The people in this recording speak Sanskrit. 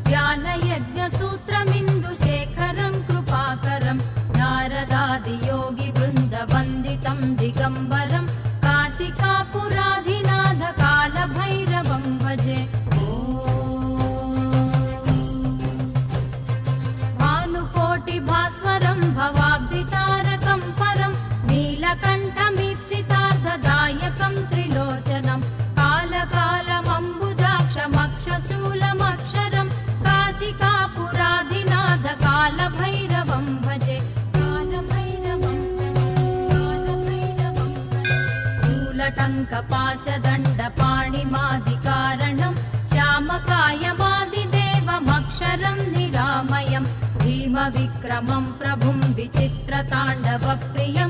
व्यालयज्ञसूत्रमिन्दुशेखरं कृपाकरं नारदादियोगिवृन्दवन्दितं दिगम्बरं काशिकापुराधिनाथ कालभैरवं भजे। भानुकोटिभास्वरं भवाब्धितारकं परं नीलकण्ठमीप्सितार्थदायकं त्रिलोचनं कालकालमम्बुजाक्षमक्षशूलमक्षरं काशिकापुराधिनाथ कालभैरवं भजे। शूलटङ्कपाशदण्डपाणिमादिकारणं श्यामकायमादिदेवमक्षरं निरामयं भीमविक्रमं प्रभुं विचित्रताण्डवप्रियं